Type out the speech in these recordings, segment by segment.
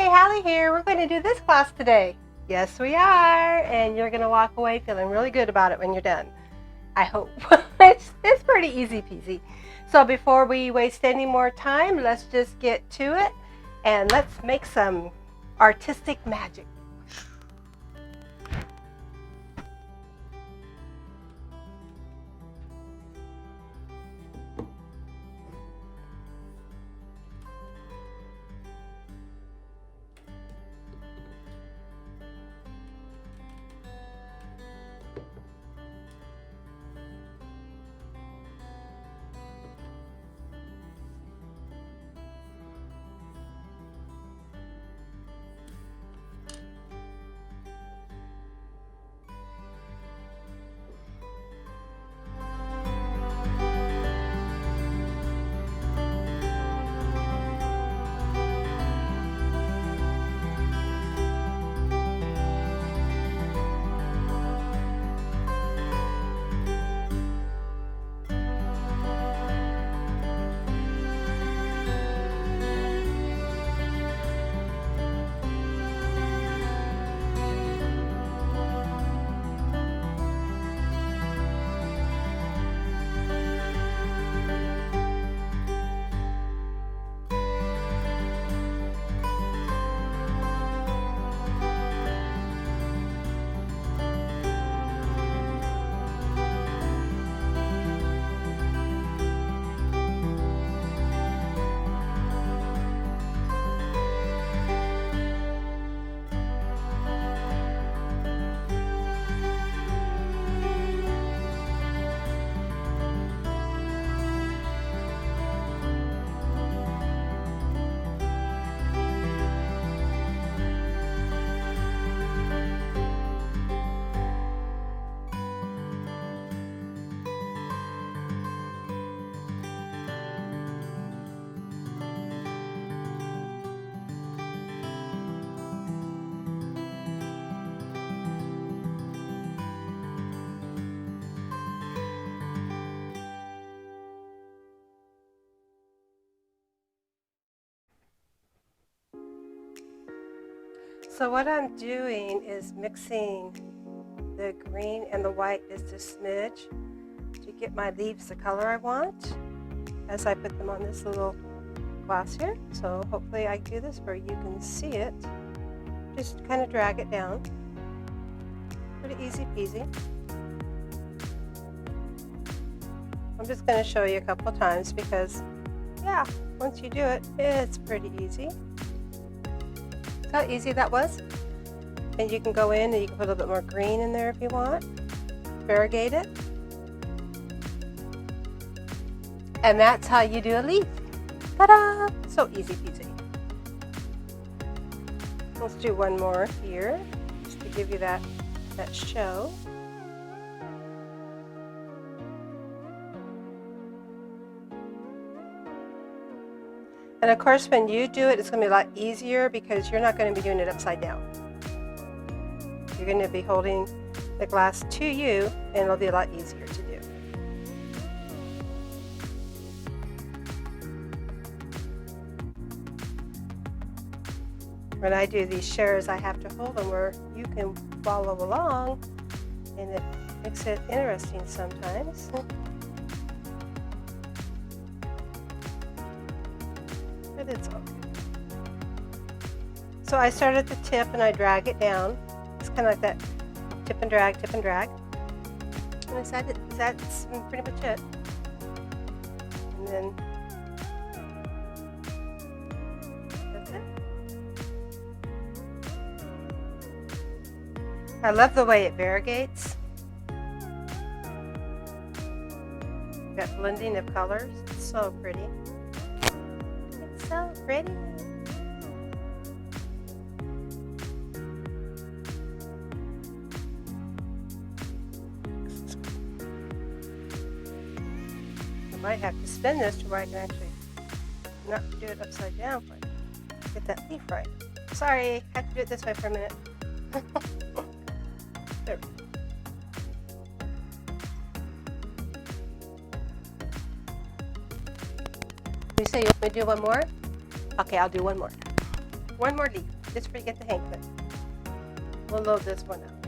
Hey, Hallie here. We're going to do this class today. Yes, we are. And you're going to walk away feeling really good about it when you're done. I hope. It's pretty easy peasy. So before we waste any more time, let's just get to it. And let's make some artistic magic. So what I'm doing is mixing the green and the white just a smidge to get my leaves the color I want as I put them on this little glass here. So hopefully I do this where you can see it. Just kind of drag it down. Pretty easy peasy. I'm just going to show you a couple of times because, yeah, once you do it, it's pretty easy. See how easy that was? And you can go in and you can put a little bit more green in there if you want. Variegate it. And that's how you do a leaf. Ta-da! So easy peasy. Let's do one more here, just to give you that show. And of course, when you do it, it's going to be a lot easier because you're not going to be doing it upside down. You're going to be holding the glass to you, and it'll be a lot easier to do. When I do these shares, I have to hold them where you can follow along, and it makes it interesting sometimes. But it's okay. So I start at the tip and I drag it down. It's kind of like that tip and drag, tip and drag. And that's pretty much it. And then that's it. I love the way it variegates. Got blending of colors. It's so pretty. So pretty. I might have to spin this to where I can actually not do it upside down, but get that leaf right. Sorry, I have to do it this way for a minute. There. You say you want me to do one more? Okay, I'll do one more. One more leaf. just forget the hang clip. We'll load this one up.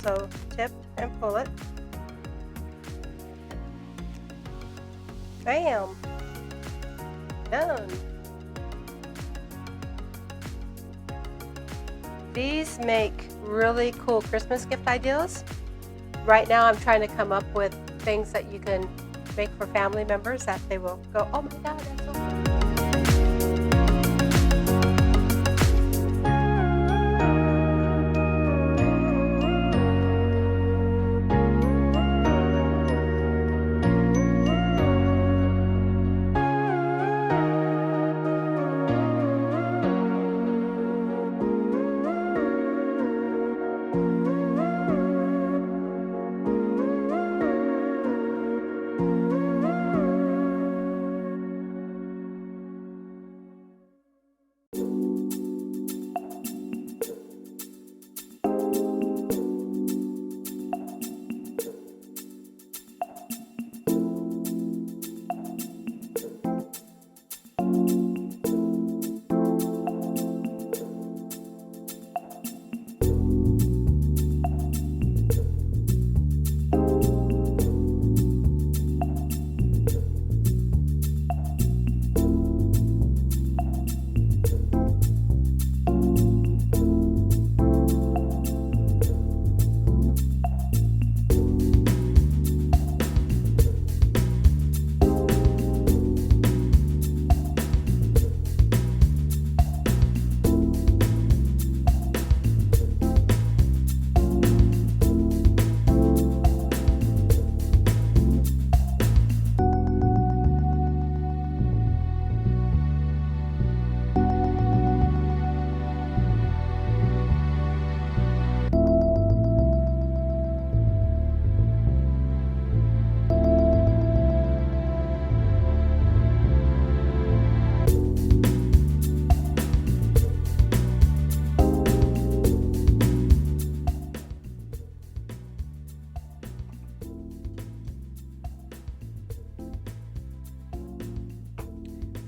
So tip and pull it. Bam! Done. These make really cool Christmas gift ideas. Right now I'm trying to come up with things that you can make for family members that they will go, oh my God, that's so cool.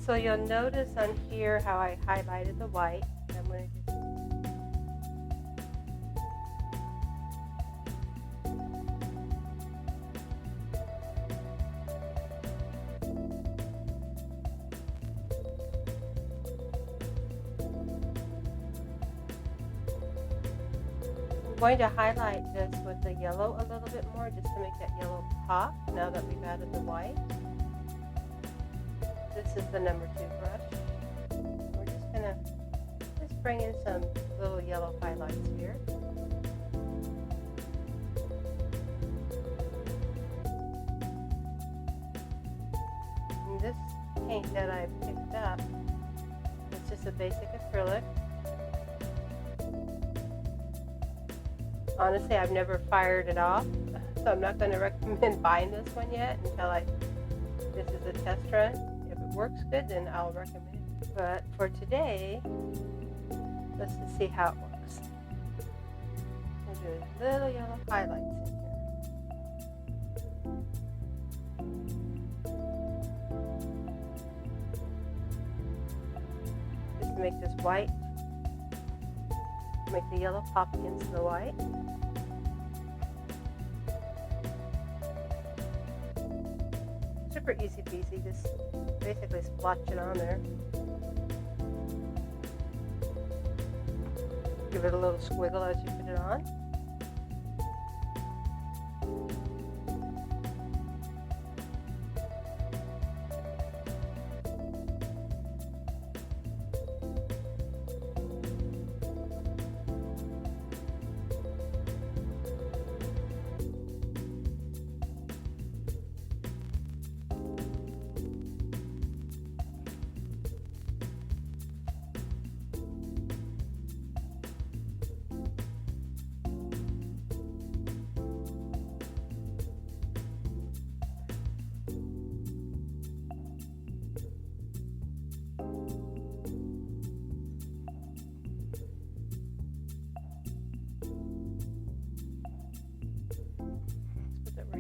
So you'll notice on here how I highlighted the white. I'm going to just I'm going to highlight this with the yellow a little bit more just to make that yellow pop now that we've added the white. This is the number 2 brush. We're just going to bring in some little yellow highlights here. And this paint that I picked up is just a basic acrylic. Honestly, I've never fired it off, so I'm not going to recommend buying this one yet until this is a test run. If it works good, then I'll recommend it. But for today, let's just see how it works. We'll do little yellow highlights in here. Just to make this white, make the yellow pop against the white. Super easy peasy, just basically splotch it on there. Give it a little squiggle as you put it on.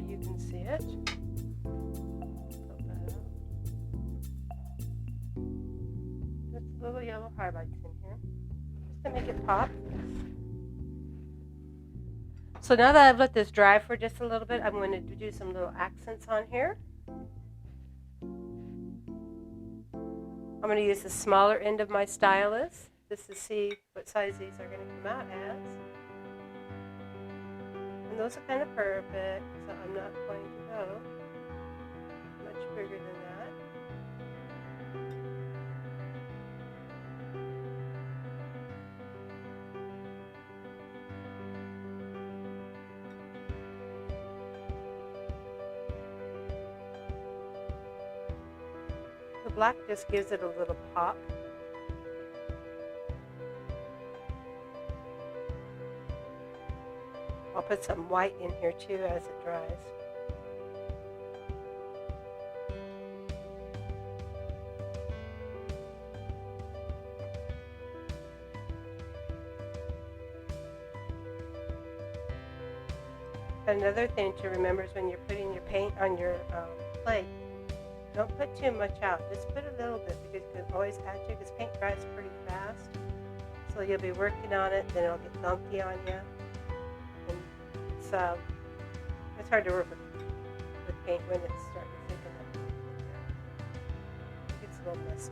You can see it. Put that out. Just little yellow highlights in here. to make it pop. So now that I've let this dry for just a little bit, I'm going to do some little accents on here. I'm going to use the smaller end of my stylus just to see what size these are going to come out as. And those are kind of perfect, so I'm not going to go much bigger than that. The black just gives it a little pop. I'll put some white in here too as it dries. Another thing to remember is when you're putting your paint on your plate, don't put too much out. Just put a little bit because you can always add to it because paint dries pretty fast. So you'll be working on it, then it'll get gunky on you. And it's hard to work with paint when it's starting to thicken up. It gets a little messy.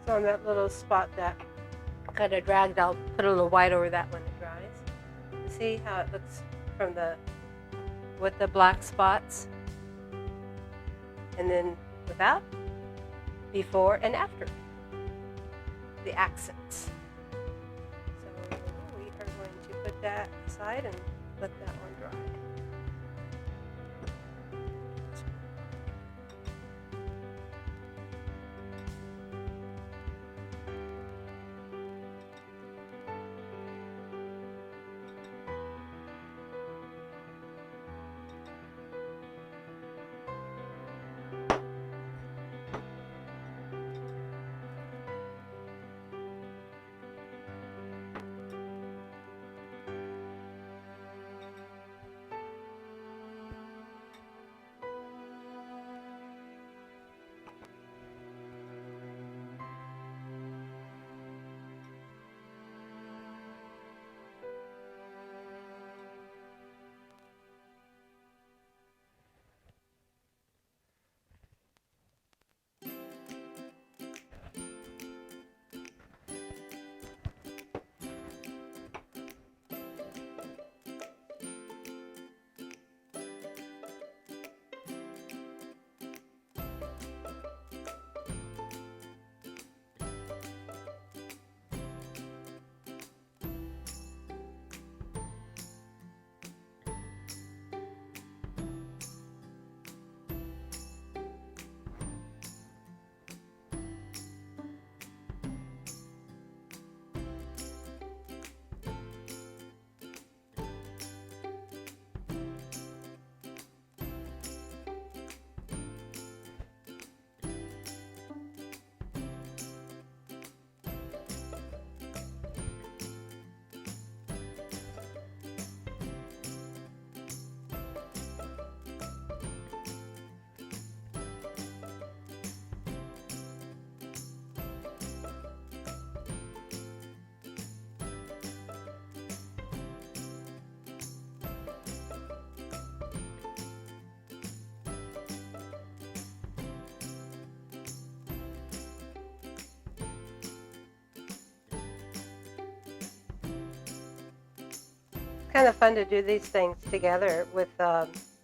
So on that little spot that kind of dragged, I'll put a little white over that when it dries. See how it looks from with the black spots, and then without, before and after the accents. So we are going to put that aside and let that one dry. Kind of fun to do these things together with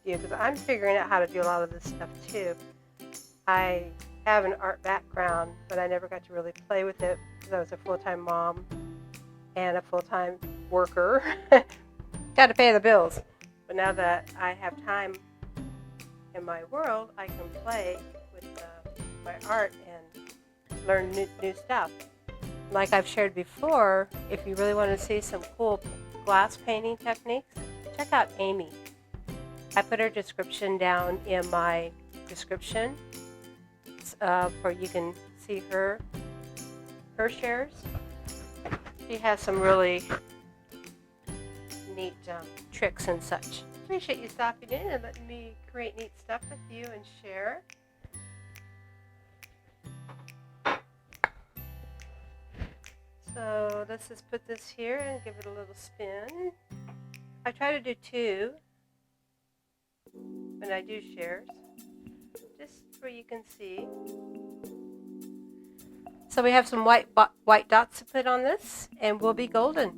you, because I'm figuring out how to do a lot of this stuff too. I have an art background, but I never got to really play with it because I was a full-time mom and a full-time worker. Got to pay the bills. But now that I have time in my world, I can play with my art and learn new stuff. Like I've shared before, if you really want to see some cool glass painting techniques, check out Amy. I put her description down in my description for you can see her shares. She has some really neat tricks and such. Appreciate you stopping in and letting me create neat stuff with you and share. So let's just put this here and give it a little spin. I try to do 2 when I do shares, just where you can see. So we have some white dots to put on this, and we'll be golden.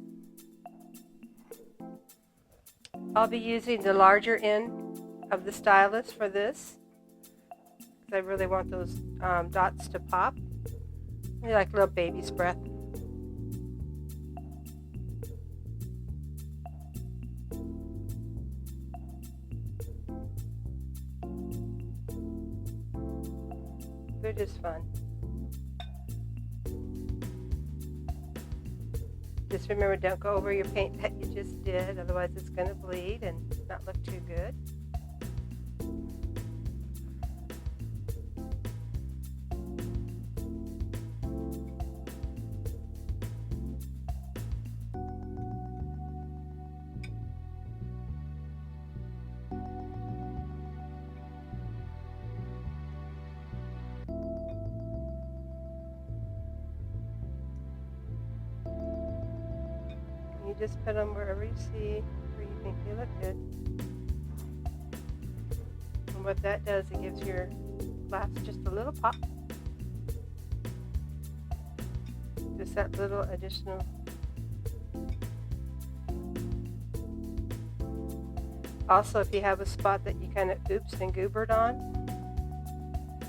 I'll be using the larger end of the stylus for this, because I really want those dots to pop. They're like little baby's breath. They're just fun. Just remember, don't go over your paint that you just did, otherwise it's going to bleed and not look too good. You just put them wherever you see, where you think they look good. And what that does, it gives your glass just a little pop. Just that little additional. Also, if you have a spot that you kind of oopsed and goobered on,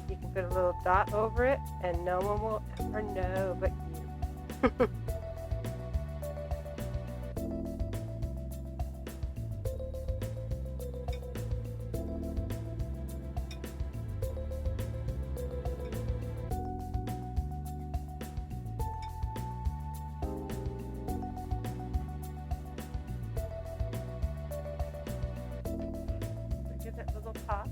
you can put a little dot over it and no one will ever know but you. Give that little pop.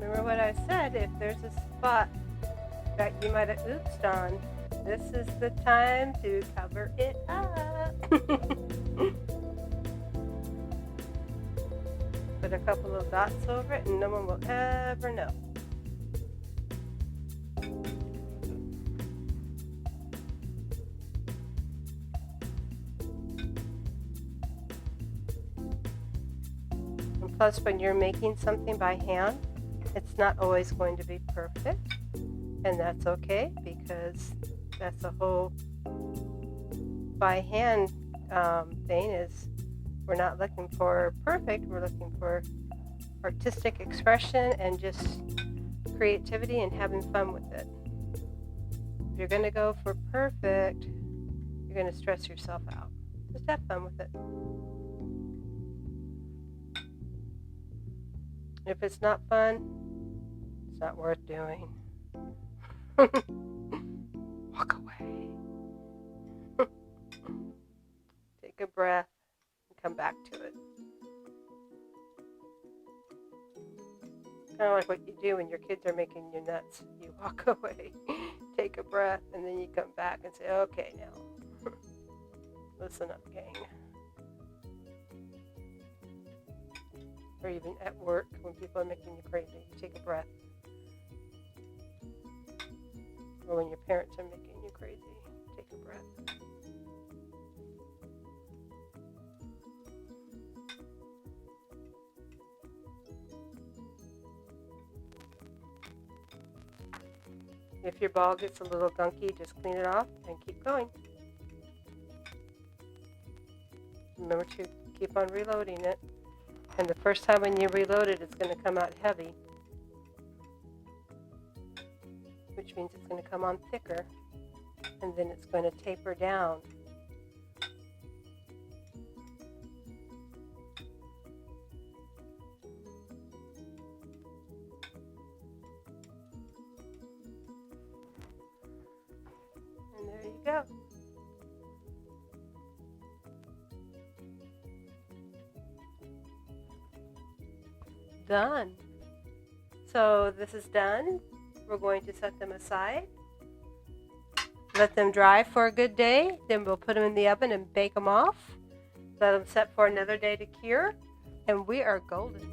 Remember what I said, if there's a spot that you might have oopsed on, this is the time to cover it up. Put a couple of dots over it and no one will ever know. And plus, when you're making something by hand, it's not always going to be perfect, and that's okay, because that's the whole by hand thing is we're not looking for perfect, we're looking for artistic expression and just creativity and having fun with it. If you're going to go for perfect, you're going to stress yourself out. Just have fun with it. If it's not fun, it's not worth doing. Walk away. Take a breath and come back to it. Kind of like what you do when your kids are making you nuts. You walk away, take a breath, and then you come back and say, okay, now, listen up, gang. Or even at work, when people are making you crazy, you take a breath. Or when your parents are making you crazy, take a breath. If your ball gets a little gunky, just clean it off and keep going. Remember to keep on reloading it. And the first time when you reload it, it's going to come out heavy, which means it's going to come on thicker, and then it's going to taper down. And there you go. Done. So this is done. We're going to set them aside. Let them dry for a good day. Then we'll put them in the oven and bake them off. Let them set for another day to cure. And we are golden.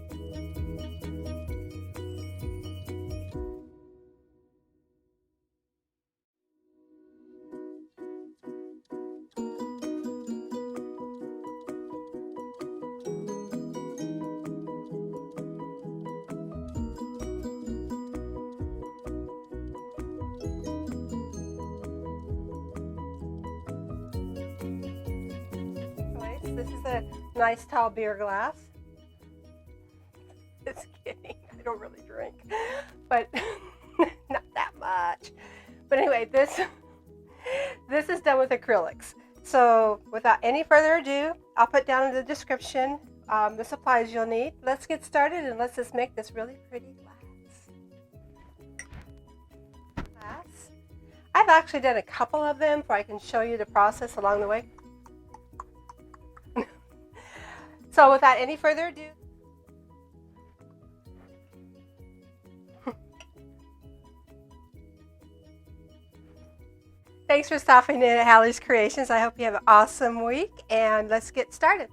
This is a nice tall beer glass. Just kidding. I don't really drink, but not that much. But anyway, this is done with acrylics. So without any further ado, I'll put down in the description the supplies you'll need. Let's get started and let's just make this really pretty glass. I've actually done a couple of them so I can show you the process along the way. So without any further ado, thanks for stopping in at Hallie's Creations. I hope you have an awesome week, and let's get started.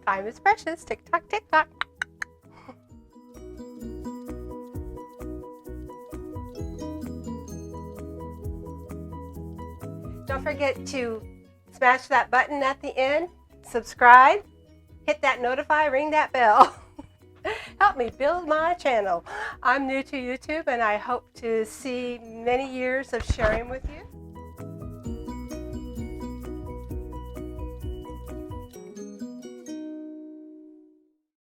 Time is precious. Tick tock, tick tock. Don't forget to smash that button at the end, subscribe, hit that notify, ring that bell. Help me build my channel. I'm new to YouTube, and I hope to see many years of sharing with you.